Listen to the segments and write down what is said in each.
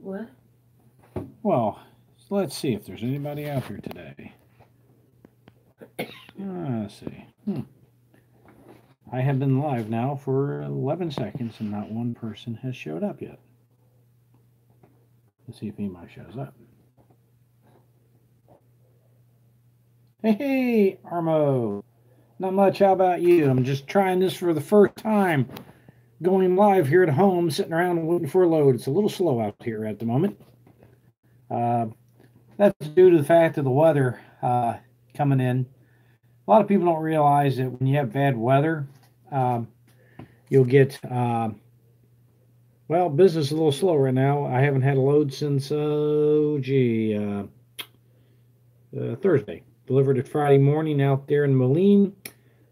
What? Well, let's see if there's anybody out here today. Let's see. I have been live now for 11 seconds and not one person has showed up yet. Let's see if anybody shows up. Hey, Armo. Not much. How about you? I'm just trying this for the first time. Going live here at home, sitting around waiting for a load. It's a little slow out here at the moment. Uh, that's due to the fact of the weather coming in. A lot of people don't realize that when you have bad weather, um, you'll get, well, business is a little slow right now. I haven't had a load since, Thursday. Delivered it Friday morning out there in Moline.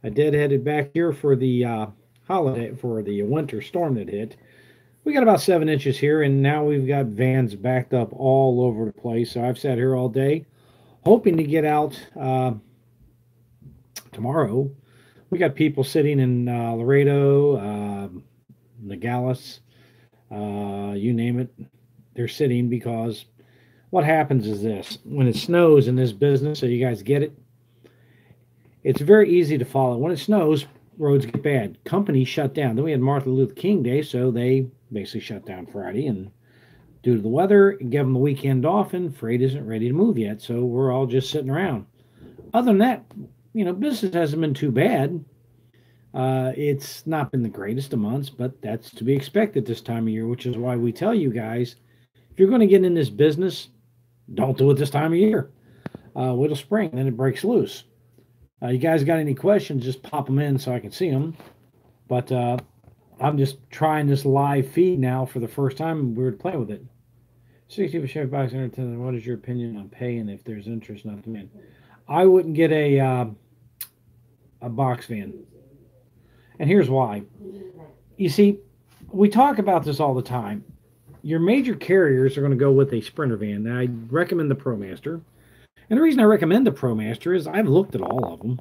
I deadheaded back here for the holiday, for the winter storm that hit. We got about 7 inches here, and now we've got vans backed up all over the place. So I've sat here all day, hoping to get out tomorrow. We got people sitting in Laredo, Nogales, you name it. They're sitting because what happens is this: when it snows in this business, so you guys get it, it's very easy to follow. When it snows, roads get bad. Companies shut down. Then we had Martin Luther King Day, so they basically shut down Friday. And due to the weather, give them the weekend off, and freight isn't ready to move yet. So we're all just sitting around. Other than that, business hasn't been too bad. It's not been the greatest of months, but that's to be expected this time of year, which is why we tell you guys if you're going to get in this business, don't do it this time of year. Wait till spring, then it breaks loose. You guys got any questions, just pop them in so I can see them. But I'm just trying this live feed now for the first time. We're playing with it. 60% box entertainment. What is your opinion on pay and if there's interest not to in? I wouldn't get a box van. And here's why. You see, we talk about this all the time. Your major carriers are going to go with a Sprinter van. Now, I recommend the ProMaster. And the reason I recommend the ProMaster is I've looked at all of them.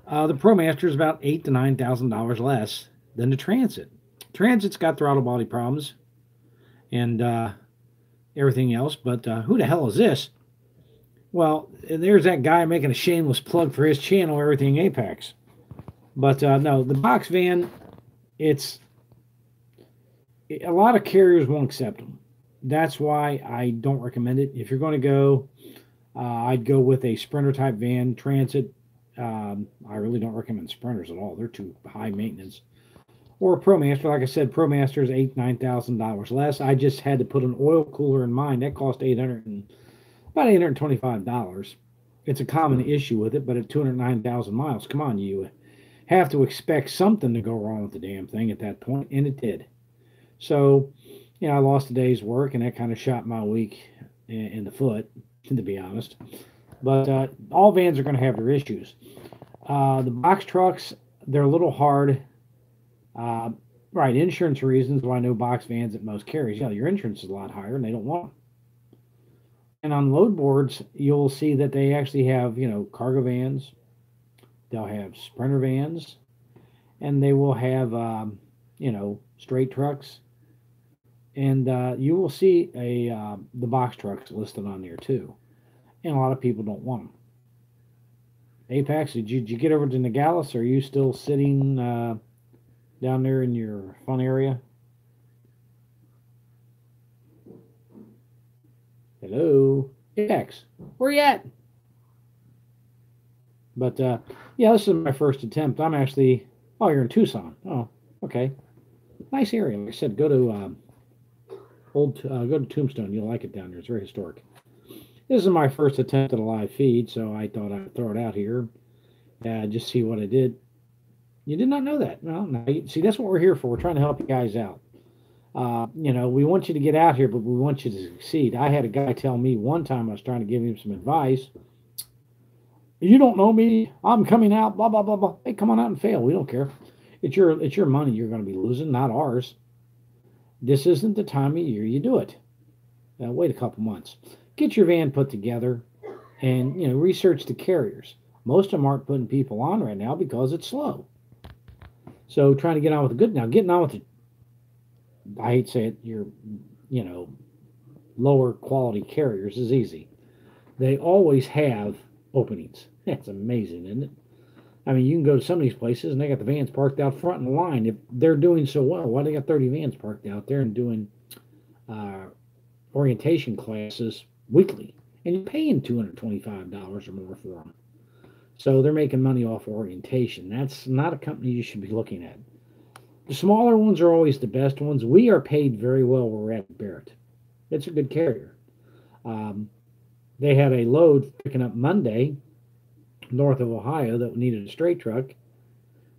The ProMaster is about $8,000 to $9,000 less than the Transit. Transit's got throttle body problems and everything else, but who the hell is this? Well, there's that guy making a shameless plug for his channel, Everything Apex. But no, the box van, it's a lot of carriers won't accept them. That's why I don't recommend it. If you're going to go, I'd go with a Sprinter type van. Transit, I really don't recommend Sprinters at all. They're too high maintenance. Or a ProMaster, like I said, ProMaster is $8,000 to $9,000 less. I just had to put an oil cooler in mine. That cost about $825. It's a common issue with it, but at 209,000 miles, come on, you have to expect something to go wrong with the damn thing at that point, and it did. So, I lost a day's work, and that kind of shot my week in the foot, to be honest. But all vans are going to have their issues. The box trucks, they're a little hard. Right, insurance reasons why no box vans at most carries. Yeah, your insurance is a lot higher, and they don't want them. And on load boards, you'll see that they actually have, cargo vans. They'll have Sprinter vans, and they will have, straight trucks. And you will see the box trucks listed on there too. And a lot of people don't want them. Apex, did you get over to Nogales? Or are you still sitting down there in your fun area? Hello, Apex, where you at? But yeah, this is my first attempt. I'm actually, oh, you're in Tucson. Oh, okay, nice area. Like I said, go to go to Tombstone. You'll like it down there. It's very historic. This is my first attempt at a live feed, so I thought I'd throw it out here. Just see what I did. You did not know that. Well, now see, that's what we're here for. We're trying to help you guys out. We want you to get out here, but we want you to succeed. I had a guy tell me one time I was trying to give him some advice. You don't know me. I'm coming out. Blah blah blah blah. Hey, come on out and fail. We don't care. It's your money you're going to be losing, not ours. This isn't the time of year you do it. Wait a couple months. Get your van put together, and research the carriers. Most of them aren't putting people on right now because it's slow. So trying to get on with the good now. Getting on with it. I hate to say it. You're lower quality carriers is easy. They always have openings. That's amazing, isn't it? I mean, you can go to some of these places and they got the vans parked out front in the line. If they're doing so well, why they got 30 vans parked out there and doing uh, orientation classes weekly? And you're paying $225 or more for them. So they're making money off orientation. That's not a company you should be looking at. The smaller ones are always the best ones. We are paid very well where we're at Barrett. It's a good carrier. Um, they had a load picking up Monday north of Ohio that needed a straight truck.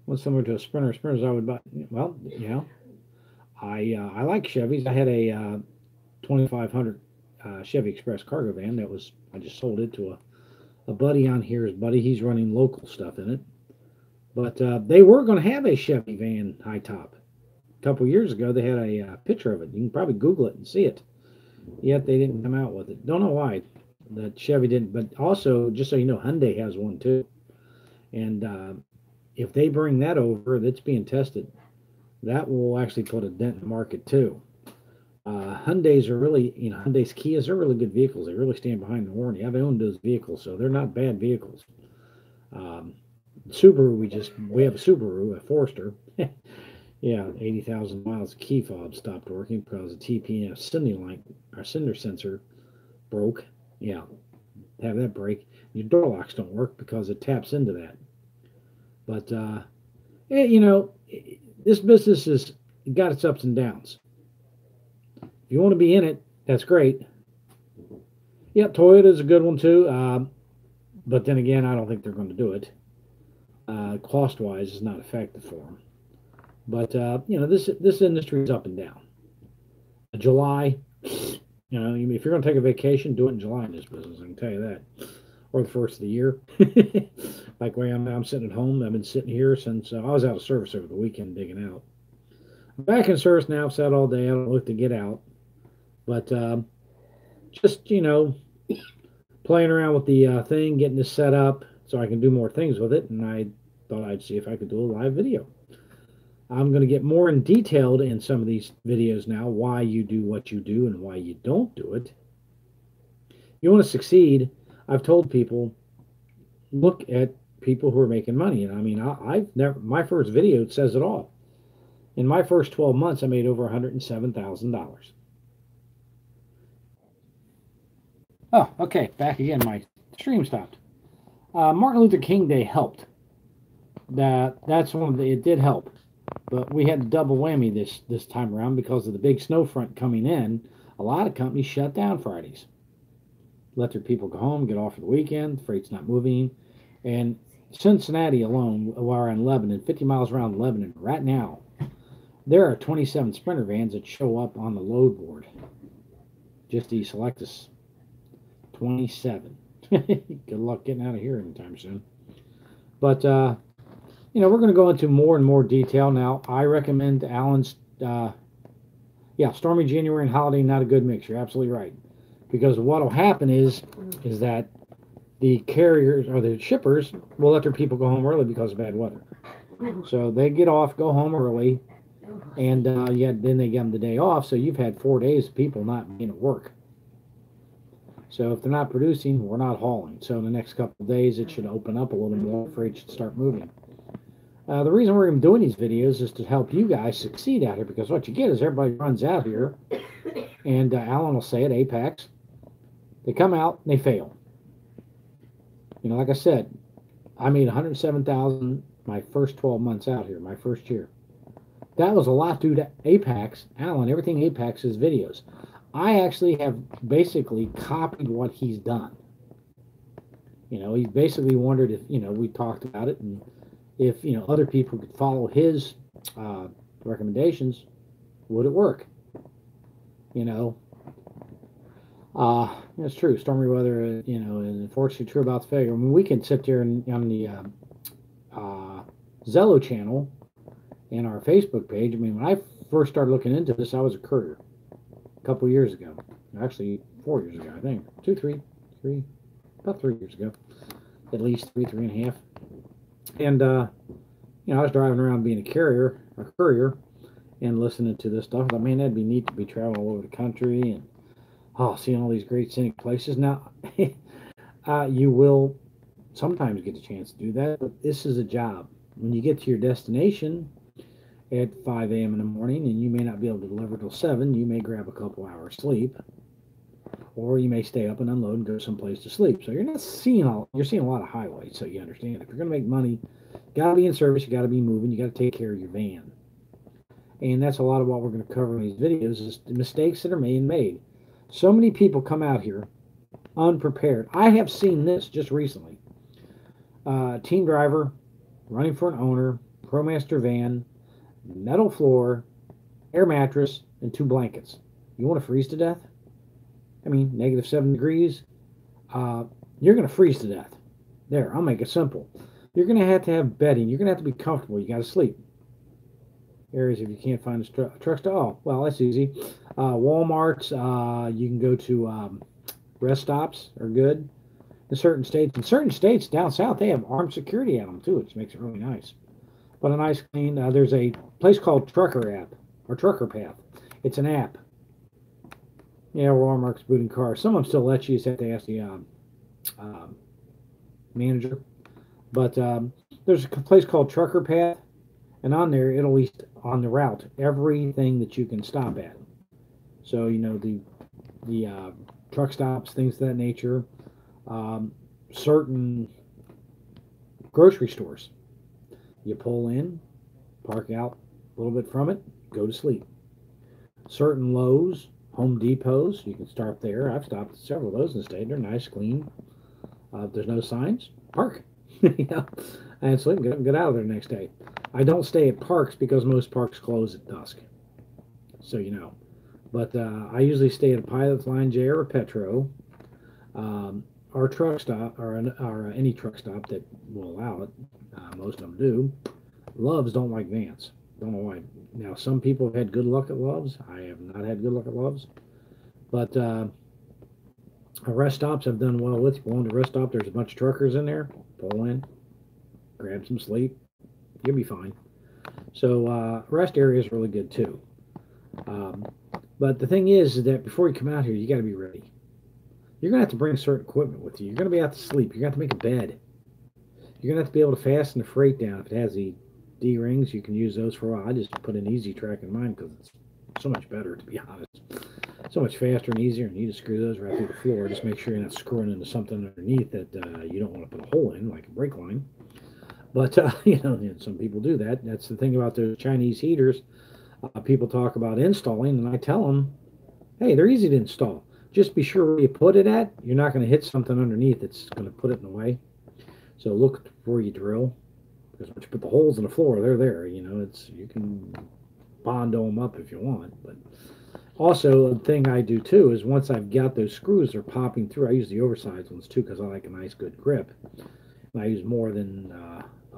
Went somewhere to a Sprinter. Sprinters I would buy. Well, I like Chevys. I had a 2500 Chevy Express cargo van that was I just sold it to a buddy on here. His buddy, he's running local stuff in it. But they were going to have a Chevy van high top. A couple years ago, they had a picture of it. You can probably Google it and see it. Yet they didn't come out with it. Don't know why that Chevy didn't. But also, just so you know, Hyundai has one too. And if they bring that over, that's being tested. That will actually put a dent in the market too. Hyundai's are really, Hyundai's Kias are really good vehicles. They really stand behind the warranty. I've owned those vehicles, so they're not bad vehicles. Um, Subaru, we have a Subaru, a Forester. Yeah, 80,000 miles. Key fob stopped working because the TPS cinder sensor broke. Yeah, have that break. Your door locks don't work because it taps into that. But this business has got its ups and downs. If you want to be in it, that's great. Yeah, Toyota's a good one too. But then again, I don't think they're going to do it. Cost-wise, it's not effective for them. But this industry is up and down. July, if you're going to take a vacation, do it in July in this business. I can tell you that. Or the first of the year. Like where I'm sitting at home. I've been sitting here since I was out of service over the weekend digging out. I'm back in service now. I've sat all day. I don't look to get out. But just, playing around with the thing, getting this set up so I can do more things with it. And I thought I'd see if I could do a live video. I'm going to get more in detailed in some of these videos now, why you do what you do and why you don't do it. You want to succeed, I've told people, look at people who are making money. And I mean, my first video says it all. In my first 12 months, I made over $107,000. Oh, okay, back again. My stream stopped. Martin Luther King Day helped. It did help. But we had a double whammy this time around because of the big snow front coming in. A lot of companies shut down Fridays. Let their people go home, get off for the weekend. Freight's not moving. And Cincinnati alone, we're in Lebanon, 50 miles around Lebanon, right now, there are 27 Sprinter vans that show up on the load board. Just to select us. 27. Good luck getting out of here anytime soon. But, we're going to go into more and more detail now. I recommend Alan's, Stormy January and Holiday, not a good mix. You're absolutely right. Because what will happen is that the carriers or the shippers will let their people go home early because of bad weather. So they get off, go home early, and then they give them the day off. So you've had 4 days of people not being at work. So if they're not producing, we're not hauling. So in the next couple of days, it should open up a little more. Freight should start moving. The reason we're even doing these videos is to help you guys succeed out here, because what you get is everybody runs out here, and Alan will say it, Apex, they come out and they fail. Like I said, I made $107,000 my first 12 months out here, my first year. That was a lot due to Apex. Alan, everything Apex is videos. I actually have basically copied what he's done. He basically wondered if, we talked about it, and if, other people could follow his recommendations, would it work? It's true. Stormy weather, is unfortunately true about the failure. I mean, we can sit there on the Zello channel and our Facebook page. I mean, when I first started looking into this, I was a courier a couple years ago. Actually, 4 years ago, I think. About 3 years ago. At least three and a half. And, I was driving around being a courier, and listening to this stuff. I mean, that'd be neat to be traveling all over the country and Oh, seeing all these great scenic places. Now, you will sometimes get a chance to do that, but this is a job. When you get to your destination at 5 a.m. in the morning and you may not be able to deliver till 7, you may grab a couple hours sleep, or you may stay up and unload and go someplace to sleep. So you're seeing a lot of highways, so you understand. If you're going to make money, you got to be in service, you got to be moving, you got to take care of your van. And that's a lot of what we're going to cover in these videos is the mistakes that are made. So many people come out here unprepared. I have seen this just recently. Team driver running for an owner, ProMaster van, metal floor, air mattress, and 2 blankets. You want to freeze to death? I mean, -7 degrees. Uh, you're going to freeze to death. There, I'll make it simple. You're going to have bedding. You're going to have to be comfortable. You got to sleep. Areas if you can't find a truck stop. Oh, well, that's easy. Walmart's. You can go to rest stops are good in certain states. In certain states down south, they have armed security at them too, which makes it really nice. But a nice clean. There's a place called Trucker app or Trucker Path. It's an app. Yeah, Walmart's booting cars. Some of them still let you. You just have to ask the manager. But there's a place called Trucker Path, and on there it'll list on the route everything that you can stop at. So you know the truck stops, things of that nature, certain grocery stores. You pull in, park out a little bit from it, go to sleep. Certain Lowe's, Home Depots, you can start there. I've stopped at several of those in the state. They're nice, clean. If there's no signs, park. You know, and sleep and get out of there the next day. I don't stay at parks because most parks close at dusk. So you know. But I usually stay at a Pilot's Line J or a Petro, or truck stop, or any truck stop that will allow it. Most of them do. Loves don't like vans. Don't know why. Now, some people have had good luck at Loves. I have not had good luck at Loves. But rest stops I've done well with. You go on to rest stop, there's a bunch of truckers in there. Pull in, grab some sleep. You'll be fine. So rest area is really good too. But the thing is that before you come out here, you got to be ready. You're going to have to bring certain equipment with you. You're going to be out to sleep. You're going to have to make a bed. You're going to have to be able to fasten the freight down. If it has the D-rings, you can use those for a while. I just put an Easy Track in mine because it's so much better, to be honest. So much faster and easier, and you just screw those right through the floor. Just make sure you're not screwing into something underneath that you don't want to put a hole in, like a brake line. But, you know, some people do that. That's the thing about those Chinese heaters. People talk about installing, and I tell them, hey, they're easy to install. Just be sure where you put it at. You're not going to hit something underneath that's going to put it in the way. So look before you drill, because once you put the holes in the floor, they're there. You know, you can bondo them up if you want. But also, the thing I do too is once I've got those screws, they're popping through. I use the oversized ones too because I like a nice good grip. And I use more than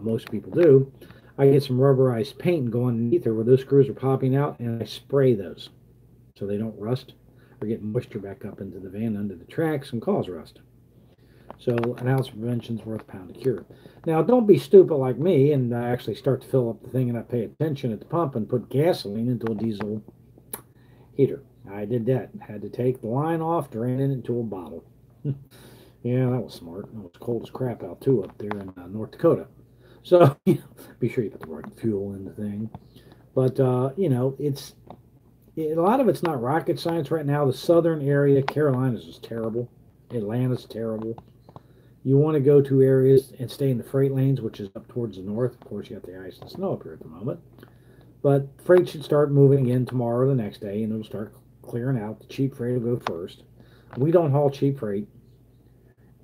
most people do. I get some rubberized paint and go underneath there where those screws are popping out, and I spray those so they don't rust or get moisture back up into the van under the tracks and cause rust. So an ounce of prevention is worth a pound of cure. Now, don't be stupid like me and actually start to fill up the thing and not pay attention at the pump and put gasoline into a diesel heater. I did that. Had to take the line off, drain it into a bottle. Yeah, that was smart. It was cold as crap out too up there in North Dakota. So be sure you put the right fuel in the thing. But you know, a lot of it's not rocket science right now. The southern area, Carolinas is terrible. Atlanta's terrible. You want to go to areas and stay in the freight lanes, which is up towards the north. Of course, you got the ice and snow up here at the moment. But freight should start moving again tomorrow or the next day, and it'll start clearing out. The cheap freight will go first. We don't haul cheap freight.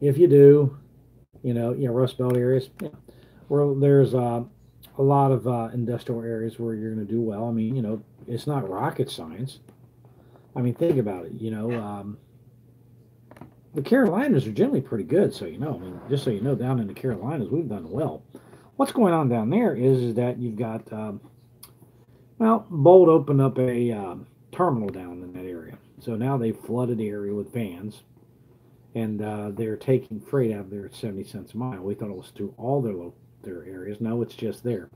If you do, you know, Rust Belt areas, where there's a lot of industrial areas where you're going to do well. I mean, you know, it's not rocket science. I mean, think about it. You know, the Carolinas are generally pretty good. So, you know, I mean, just so you know, down in the Carolinas, we've done well. What's going on down there is that you've got, well, Bolt opened up a terminal down in that area. So now they've flooded the area with vans. And they're taking freight out of there at 70 cents a mile. We thought it was through all their areas. No, it's just there.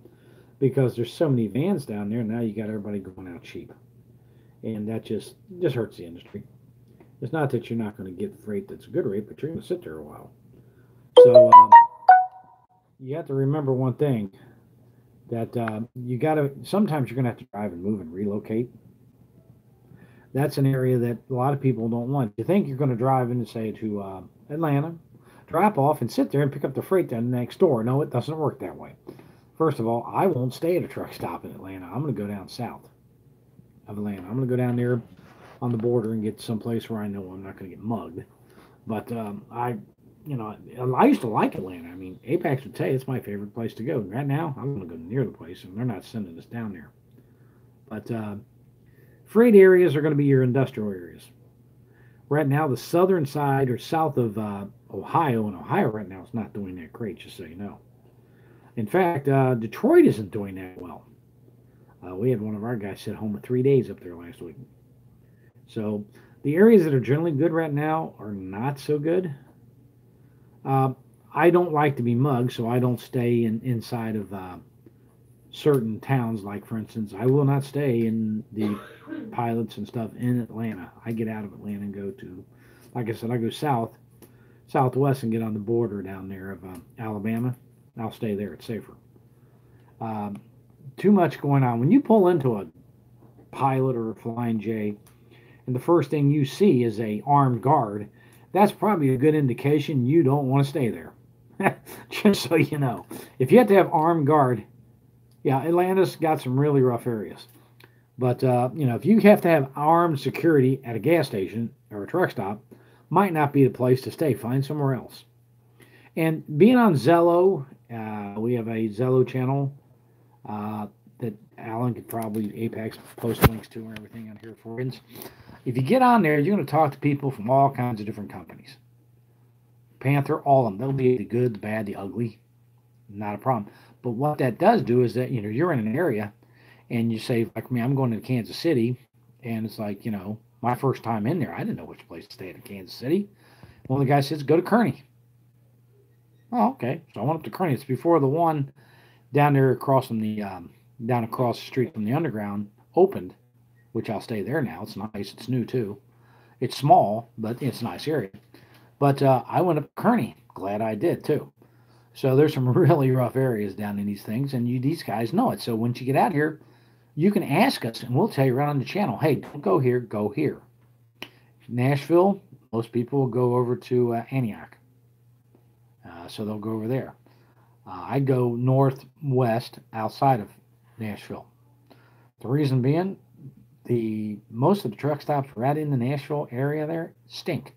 Because there's so many vans down there, now you got everybody going out cheap. And that just hurts the industry. It's not that you're not going to get freight that's a good rate, but you're going to sit there a while. So you have to remember one thing that you got to. Sometimes you're going to have to drive and move and relocate. That's an area that a lot of people don't want. You think you're going to drive in, say, to Atlanta, drop off, and sit there and pick up the freight down next door. No, it doesn't work that way. First of all, I won't stay at a truck stop in Atlanta. I'm going to go down south of Atlanta. I'm going to go down there on the border and get someplace where I know I'm not going to get mugged. But I used to like Atlanta. I mean, Apex would tell you it's my favorite place to go. Right now, I'm going to go near the place, and they're not sending us down there. But freight areas are going to be your industrial areas. Right now, the southern side or south of Ohio, and Ohio right now is not doing that great, just so you know. In fact, Detroit isn't doing that well. We had one of our guys sit home with 3 days up there last week. So the areas that are generally good right now are not so good. Uh, I don't like to be mugged, so I don't stay inside of certain towns. Like, for instance, I will not stay in the pilots and stuff in Atlanta. I get out of Atlanta and go to, like I said, I go southwest and get on the border down there of Alabama. I'll stay there. It's safer. Um, Too much going on. When you pull into a pilot or a Flying J, and the first thing you see is a armed guard, that's probably a good indication you don't want to stay there. Just so you know. If you have to have armed guard, yeah, Atlanta's got some really rough areas. But if you have to have armed security at a gas station or a truck stop, might not be the place to stay. Find somewhere else. And being on Zello, we have a Zello channel that Alan could probably Apex post links to and everything on here for you. If you get on there, you're going to talk to people from all kinds of different companies. Panther, all of them. They'll be the good, the bad, the ugly. Not a problem. But what that does do is that, you're in an area and you say, like me, I'm going to Kansas City. And it's like, my first time in there, I didn't know which place to stay at in Kansas City. One of the guys says, go to Kearney. Oh, okay. So I went up to Kearney. It's before the one down there across from the down across the street from the underground opened, which I'll stay there now. It's nice. It's new too. It's small, but it's a nice area. But I went up to Kearney. Glad I did too. So there's some really rough areas down in these things, and these guys know it. So once you get out here, you can ask us, and we'll tell you right on the channel. Hey, don't go here. Go here. Nashville. Most people will go over to Antioch, so they'll go over there. I go northwest outside of Nashville. The reason being, most of the truck stops right in the Nashville area there stink.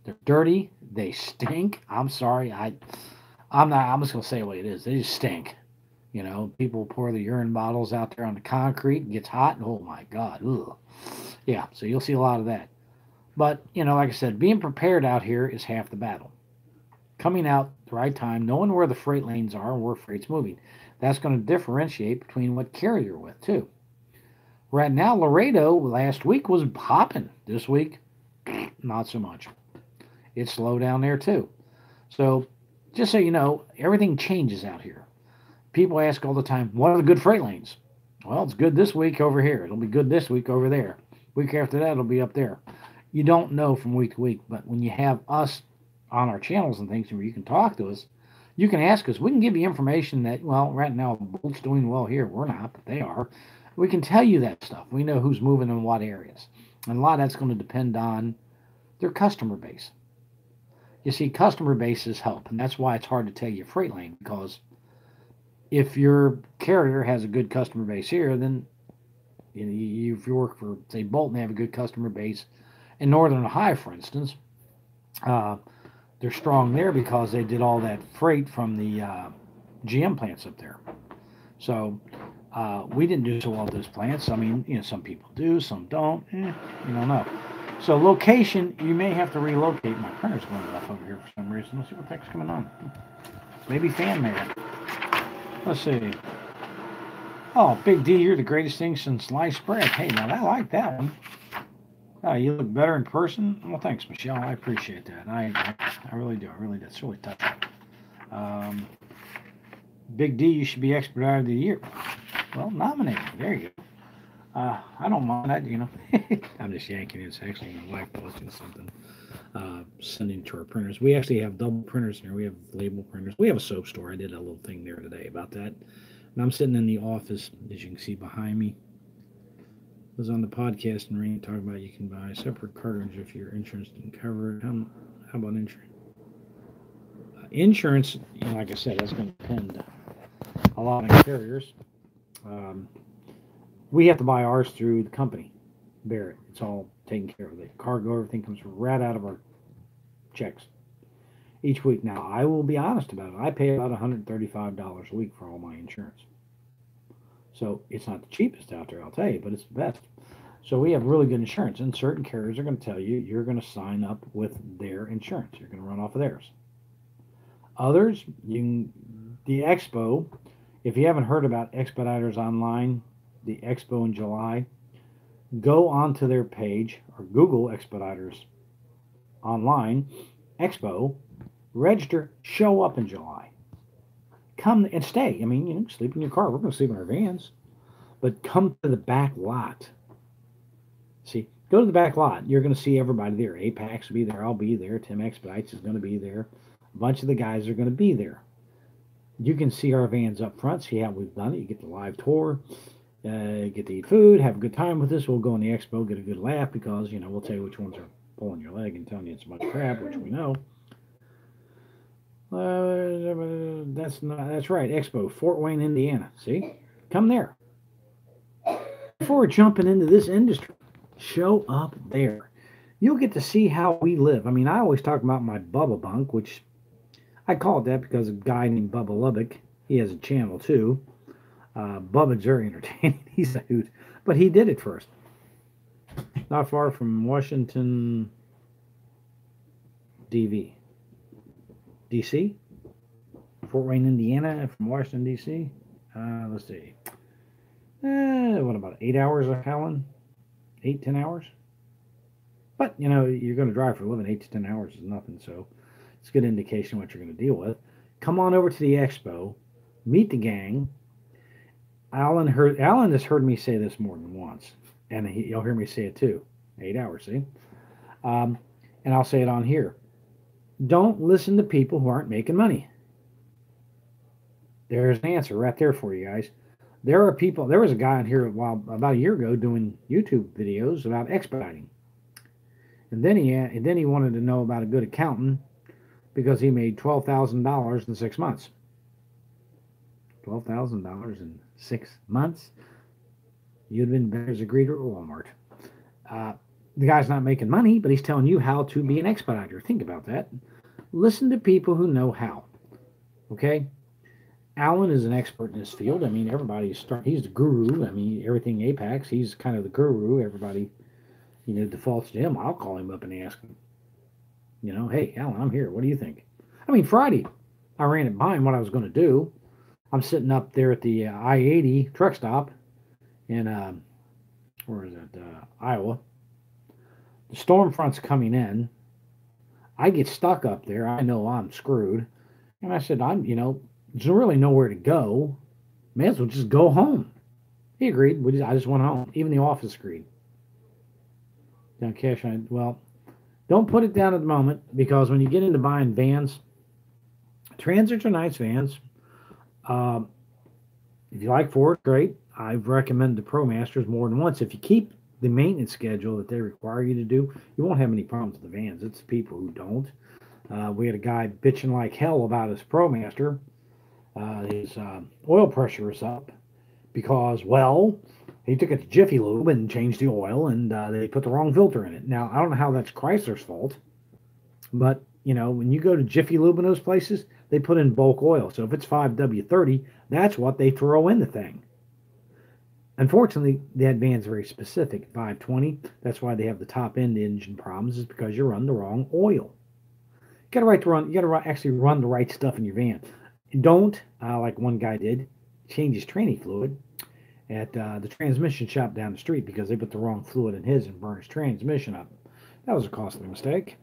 They're dirty. They stink. I'm sorry. I'm just gonna say what it is. They just stink. People pour the urine bottles out there on the concrete. It gets hot, and oh my God, ugh. Yeah. So you'll see a lot of that. But like I said, being prepared out here is half the battle. Coming out the right time, knowing where the freight lanes are and where freight's moving. That's going to differentiate between what carrier you're with too. Right now, Laredo last week was hopping. This week, not so much. It's slow down there too. So just so you know, everything changes out here. People ask all the time, what are the good freight lanes? Well, it's good this week over here. It'll be good this week over there. Week after that, it'll be up there. You don't know from week to week, but when you have us on our channels and things where you can talk to us, you can ask us. We can give you information that, well, right now, Bolt's doing well here. We're not, but they are. We can tell you that stuff. We know who's moving in what areas. And a lot of that's going to depend on their customer base. You see, customer bases help, and that's why it's hard to tell you freight lane, because if your carrier has a good customer base here, then if you work for, say, Bolt and they have a good customer base in Northern Ohio, for instance, they're strong there because they did all that freight from the GM plants up there. So we didn't do so well at those plants. I mean, some people do, some don't. You don't know. So location, you may have to relocate. My printer's going off over here for some reason. Let's see what the heck's coming on. Maybe fan mail. Let's see. Oh, Big D, you're the greatest thing since sliced bread. Hey, now I like that one. You look better in person. Well, thanks, Michelle. I appreciate that. I really do. I really do. It's really touching. Big D, you should be Expediter of the Year. Well, nominated. There you go. I don't mind. I'm just yanking it. It's actually my wife posting something, sending to our printers. We actually have double printers here. We have label printers. We have a soap store. I did a little thing there today about that. And I'm sitting in the office, as you can see behind me. I was on the podcast and Rain talking about you can buy a separate cartridge if your insurance didn't cover it. How about insurance? Insurance, like I said, that's going to depend a lot on carriers. Um, we have to buy ours through the company, Barrett. It's all taken care of. The cargo, everything comes right out of our checks each week. Now, I will be honest about it. I pay about $135 a week for all my insurance. So it's not the cheapest out there, I'll tell you, but it's the best. So we have really good insurance, and certain carriers are going to tell you you're going to sign up with their insurance. You're going to run off of theirs. Others, the Expo. If you haven't heard about Expeditors Online, the Expo in July, go onto their page or Google Expeditors Online Expo, register, show up in July. Come and stay. I mean, sleep in your car. We're going to sleep in our vans, but come to the back lot. See, go to the back lot. You're going to see everybody there. Apex will be there. I'll be there. Tim Expedites is going to be there. A bunch of the guys are going to be there. You can see our vans up front, see how we've done it. You get the live tour, get to eat food, have a good time with us. We'll go in the expo, get a good laugh because, we'll tell you which ones are pulling your leg and telling you it's a bunch of crap, which we know. That's right, Expo, Fort Wayne, Indiana. See? Come there. Before jumping into this industry, show up there. You'll get to see how we live. I mean, I always talk about my Bubba bunk, which I call it that because a guy named Bubba Lubbock, he has a channel too. Bubba's very entertaining. He's a hoot. But he did it first. Not far from Washington, D.C.? Fort Wayne, Indiana from Washington, D.C.? Let's see. What about 8 hours of Helen? 10 hours? But, you're going to drive for a living. 8 to 10 hours is nothing, so it's a good indication of what you're going to deal with. Come on over to the expo, meet the gang. Alan has heard me say this more than once, and you'll hear me say it too. 8 hours, see? And I'll say it on here. Don't listen to people who aren't making money. There's an answer right there for you guys. There was a guy on here about a year ago doing YouTube videos about expediting. And then he wanted to know about a good accountant because he made $12,000 in 6 months. $12,000 in 6 months? You'd have been better as a greeter at Walmart. The guy's not making money, but he's telling you how to be an expediter. Think about that. Listen to people who know how. Okay? Alan is an expert in this field. I mean, he's the guru. I mean, everything Apex, he's kind of the guru. Everybody, defaults to him. I'll call him up and ask him, hey, Alan, I'm here. What do you think? I mean, Friday, I ran it by him what I was going to do. I'm sitting up there at the I-80 truck stop in, where is it, Iowa. The storm front's coming in. I get stuck up there. I know I'm screwed. And I said, there's really nowhere to go. May as well just go home. He agreed. I just went home. Even the office agreed. Down cash on it. Well, don't put it down at the moment because when you get into buying vans, Transits are nice vans. If you like Ford, great. I've recommended the ProMasters more than once. If you keep the maintenance schedule that they require you to do, you won't have any problems with the vans. It's the people who don't. We had a guy bitching like hell about his ProMaster. His oil pressure is up because, he took it to Jiffy Lube and changed the oil, and they put the wrong filter in it. Now, I don't know how that's Chrysler's fault, but, when you go to Jiffy Lube in those places, they put in bulk oil. So if it's 5W30, that's what they throw in the thing. Unfortunately, that van's very specific. 520, that's why they have the top end engine problems, is because you run the wrong oil. You gotta actually run the right stuff in your van. Don't, like one guy did, change his tranny fluid at the transmission shop down the street because they put the wrong fluid in his and burned his transmission up. That was a costly mistake.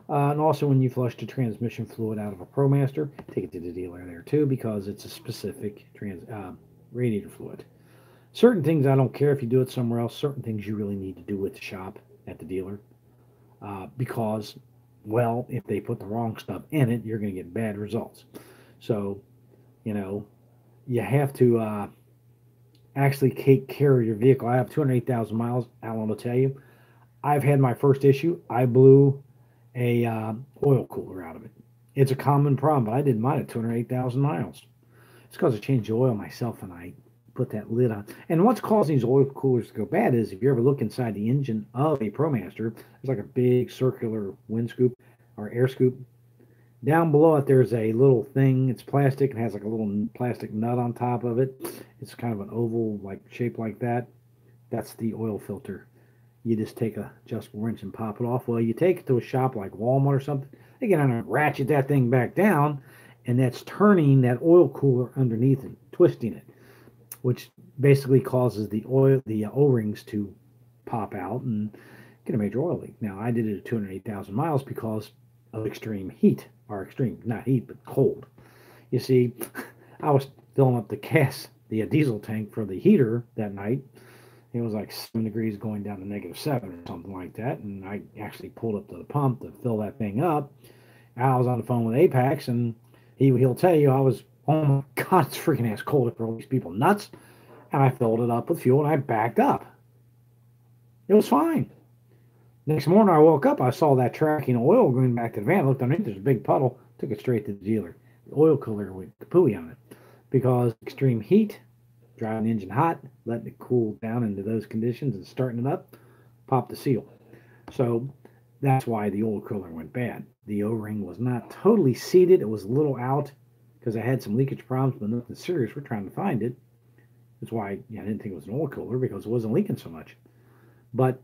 And also when you flush the transmission fluid out of a ProMaster, take it to the dealer there too because it's a specific radiator fluid. Certain things I don't care if you do it somewhere else. Certain things you really need to do at the shop at the dealer, because, well, if they put the wrong stuff in it, you're going to get bad results. So, you know, you have to actually take care of your vehicle. I have 208,000 miles. Alan will tell you. I've had my first issue. I blew a oil cooler out of it. It's a common problem, but I did mine at 208,000 miles. It's because I changed the oil myself and I put that lid on. And what's causing these oil coolers to go bad is if you ever look inside the engine of a ProMaster, there's like a big circular wind scoop or air scoop. Down below it, there's a little thing. It's plastic and has like a little plastic nut on top of it. It's kind of an oval like shape like that. That's the oil filter. You just take a adjustable wrench and pop it off. Well, you take it to a shop like Walmart or something, they can ratchet that thing back down, and that's turning that oil cooler underneath and twisting it, which basically causes the O-rings to pop out and get a major oil leak. Now, I did it at 208,000 miles because of extreme heat, or extreme, not heat, but cold. You see, I was filling up the diesel tank for the heater that night. It was like 7 degrees going down to -7 or something like that. And I actually pulled up to the pump to fill that thing up. I was on the phone with Apex, and he'll tell you I was, oh my God, it's freaking ass cold for all these people nuts. And I filled it up with fuel and I backed up. It was fine. Next morning I woke up, I saw that tracking oil going back to the van. I looked underneath, there's a big puddle, took it straight to the dealer. The oil cooler went kapooey on it because extreme heat, driving the engine hot, letting it cool down into those conditions and starting it up, popped the seal. So that's why the oil cooler went bad. The O-ring was not totally seated. It was a little out because I had some leakage problems, but nothing serious. We're trying to find it. That's why I didn't think it was an oil cooler, because it wasn't leaking so much. But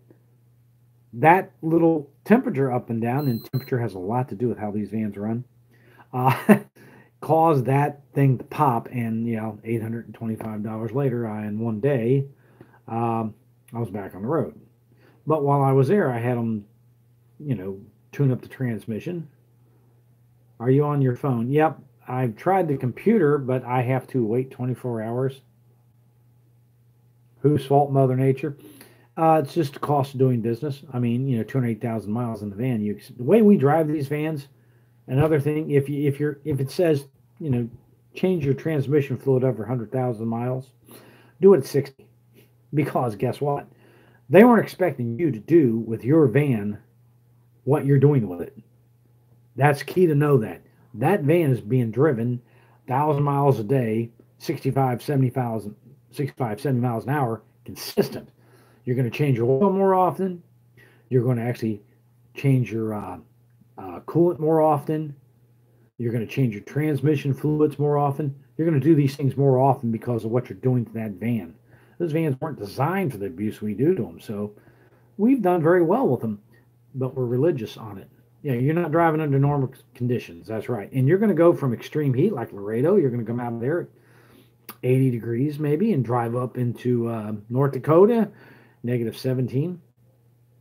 that little temperature up and down, and temperature has a lot to do with how these vans run, caused that thing to pop. And $825 later, in one day, I was back on the road. But while I was there, I had them, tune up the transmission. Are you on your phone? Yep. I've tried the computer, but I have to wait 24 hours. Whose fault? Mother Nature. It's just the cost of doing business. I mean, 208,000 miles in the van. The way we drive these vans. Another thing, if it says, change your transmission fluid over 100,000 miles, do it at 60, because guess what? They weren't expecting you to do with your van what you're doing with it. That's key to know that. That van is being driven 1,000 miles a day, 70 miles an hour, consistent. You're going to change your oil more often. You're going to actually change your coolant more often. You're going to change your transmission fluids more often. You're going to do these things more often because of what you're doing to that van. Those vans weren't designed for the abuse we do to them, so we've done very well with them, but we're religious on it. Yeah, you're not driving under normal conditions. That's right. And you're going to go from extreme heat like Laredo. You're going to come out of there at 80 degrees maybe and drive up into North Dakota, -17.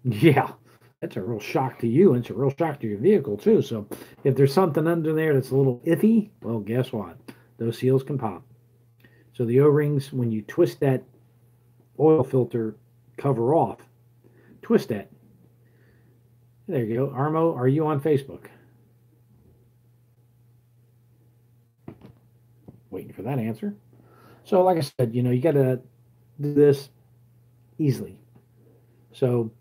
Yeah, that's a real shock to you, and it's a real shock to your vehicle too. So if there's something under there that's a little iffy, well, guess what? Those seals can pop. So the O-rings, when you twist that oil filter cover off, twist that. There you go. Armo, are you on Facebook? Waiting for that answer. So like I said, you got to do this easily. So,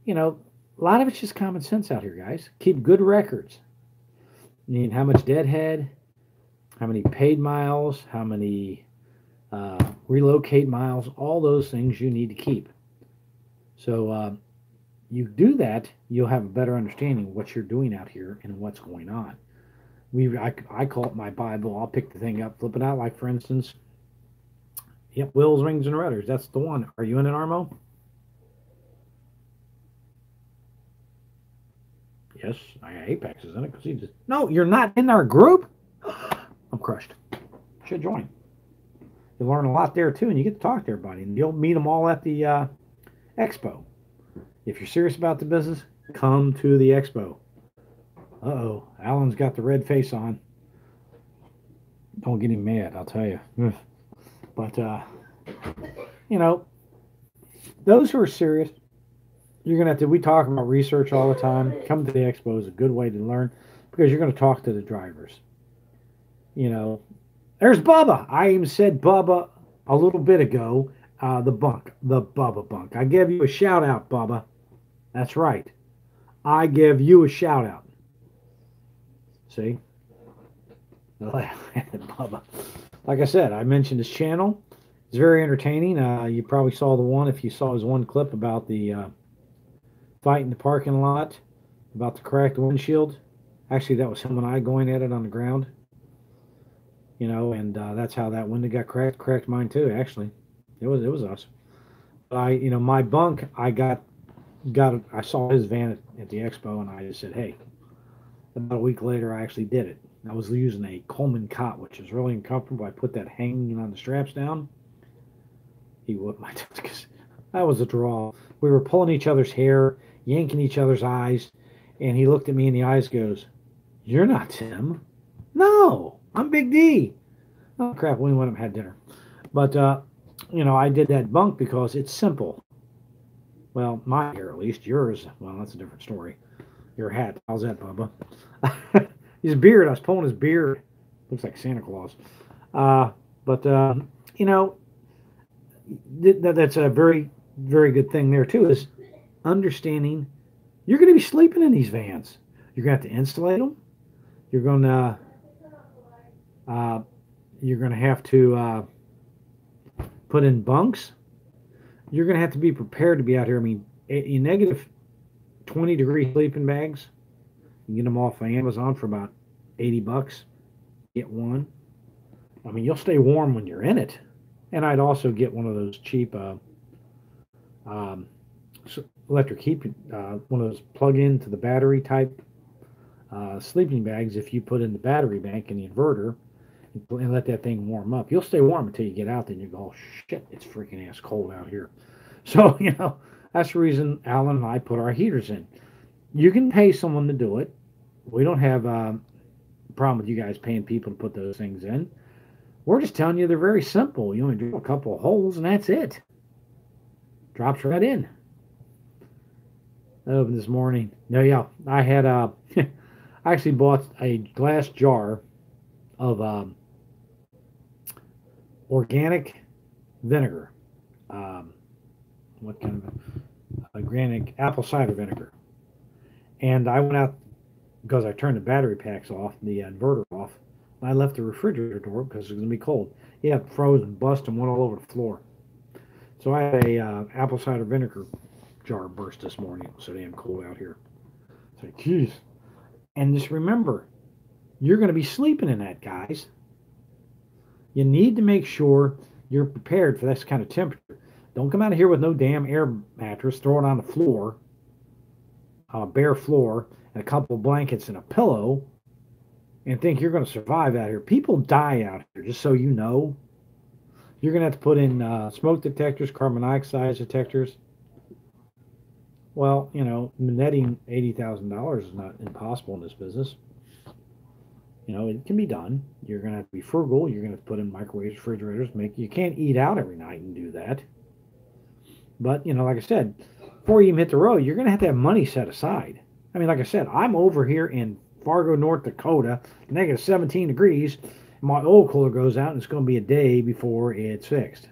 a lot of it's just common sense out here, guys. Keep good records. You need how much deadhead, how many paid miles, how many relocate miles, all those things you need to keep. So you do that, you'll have a better understanding of what you're doing out here and what's going on. I call it my Bible. I'll pick the thing up, flip it out, like, for instance, wheels, rings, and rudders. That's the one. Are you in an Armo? Yes, Apex is in it because he just... No, you're not in our group? I'm crushed. Should join. You'll learn a lot there, too, and you get to talk to everybody. And you'll meet them all at the expo. If you're serious about the business, come to the expo. Uh-oh, Alan's got the red face on. Don't get him mad, I'll tell you. But, you know, those who are serious, you're going to have to, we talk about research all the time. Come to the expo is a good way to learn because you're going to talk to the drivers. You know, there's Bubba. I even said Bubba a little bit ago. The Bubba bunk. I give you a shout out, Bubba. That's right. I give you a shout out. See? Bubba. Like I said, I mentioned his channel. It's very entertaining. You probably saw the one, if you saw his one clip about the fight in the parking lot, about the cracked windshield. Actually, that was him and I going at it on the ground. You know, and that's how that window got cracked. Cracked mine too, actually. It was us. But my bunk, I saw his van at the expo, and I just said, hey. About a week later, I actually did it. I was using a Coleman cot, which is really uncomfortable. I put that hanging on the straps down. He whooped my toes because that was a draw. We were pulling each other's hair, yanking each other's eyes, and he looked at me in the eyes, goes, "You're not Tim." No, I'm Big D. Oh crap! We went up and had dinner, but I did that bunk because it's simple. Well, my hair at least. Yours, well, that's a different story. Your hat. How's that, Bubba? His beard. I was pulling his beard. Looks like Santa Claus. But that's a very, very good thing there too. Is understanding you're going to be sleeping in these vans. You're going to have to insulate them. You're going to have to put in bunks. You're going to have to be prepared to be out here. I mean, a negative 20-degree sleeping bags. You get them off of Amazon for about $80. Get one. I mean, you'll stay warm when you're in it. And I'd also get one of those cheap electric heat, one of those plug-in to the battery type sleeping bags. If you put in the battery bank in the inverter and let that thing warm up, you'll stay warm until you get out. Then you go, oh shit, it's freaking ass cold out here. So that's the reason Alan and I put our heaters in. You can pay someone to do it. We don't have a problem with you guys paying people to put those things in. We're just telling you they're very simple. You only drill a couple of holes and that's it. Drops right in. I opened this morning. No, yeah, I had I actually bought a glass jar of organic vinegar. What kind of organic apple cider vinegar? And I went out because I turned the battery packs off, the inverter off. And I left the refrigerator door because it was going to be cold. Yeah, it froze and bust and went all over the floor. So I had a apple cider vinegar jar burst this morning. It was so damn cold out here. It's like, geez. And just remember, you're going to be sleeping in that, guys. You need to make sure you're prepared for this kind of temperature. Don't come out of here with no damn air mattress, throw it on the floor, bare floor, and a couple of blankets and a pillow, and think you're going to survive out here. People die out here, just so you know. You're going to have to put in smoke detectors, carbon dioxide detectors. Well, netting $80,000 is not impossible in this business. It can be done. You're going to have to be frugal. You're going to have to put in microwaves, refrigerators. You can't eat out every night and do that. But, like I said, before you even hit the road, you're going to have money set aside. I mean, like I said, I'm over here in Fargo, North Dakota, negative 17 degrees. My oil cooler goes out, and it's going to be a day before it's fixed.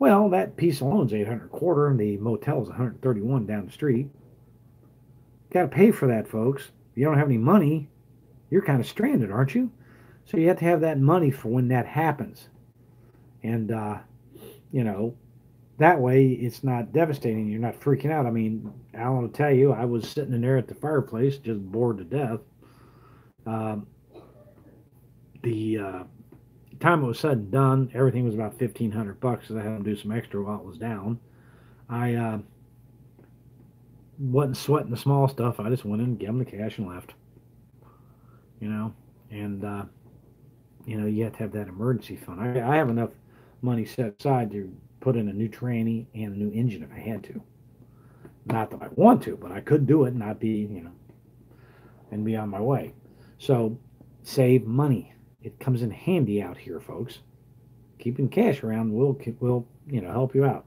Well, that piece alone is $800 a quarter, and the motel is $131 down the street. Got to pay for that, folks. If you don't have any money, you're kind of stranded, aren't you? So you have to have that money for when that happens. And, that way it's not devastating. You're not freaking out. I mean, Alan will tell you, I was sitting in there at the fireplace, just bored to death. The time it was said and done, everything was about $1,500 because I had to do some extra while it was down. I wasn't sweating the small stuff. I just went in, gave them the cash, and left. And you have to have that emergency fund. I have enough money set aside to put in a new tranny and a new engine if I had to. Not that I want to, but I could do it and not be, and be on my way. So save money. It comes in handy out here, folks. keeping cash around will help you out.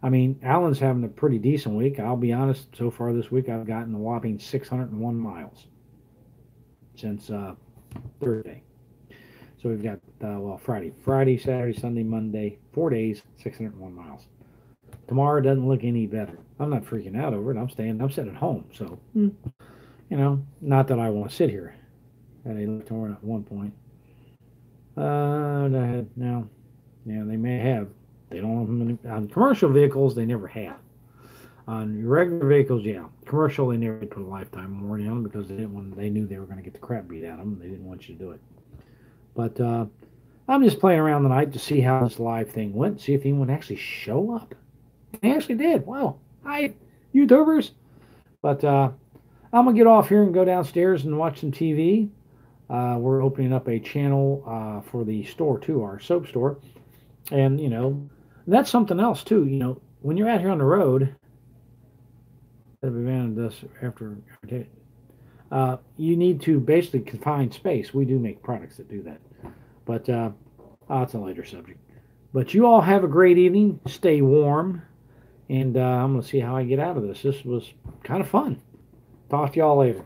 I mean, Alan's having a pretty decent week. I'll be honest. So far this week, I've gotten a whopping 601 miles since Thursday. So we've got Friday, Saturday, Sunday, Monday, 4 days, 601 miles. Tomorrow doesn't look any better. I'm not freaking out over it. I'm sitting at home. So, not that I want to sit here. Had a left turn at one point. No. Yeah, they may have. They don't on commercial vehicles. They never have. On regular vehicles, yeah. Commercial, they never put a lifetime warranty on them because they knew they were going to get the crap beat out of them. They didn't want you to do it. But I'm just playing around tonight to see how this live thing went. See if anyone actually show up. They actually did. Wow. Hi, YouTubers. But I'm going to get off here and go downstairs and watch some TV. We're opening up a channel for the store, too, our soap store. And, that's something else, too. When you're out here on the road, you need to basically confine space. We do make products that do that. But it's a later subject. But you all have a great evening. Stay warm. And I'm going to see how I get out of this. This was kind of fun. Talk to y'all later.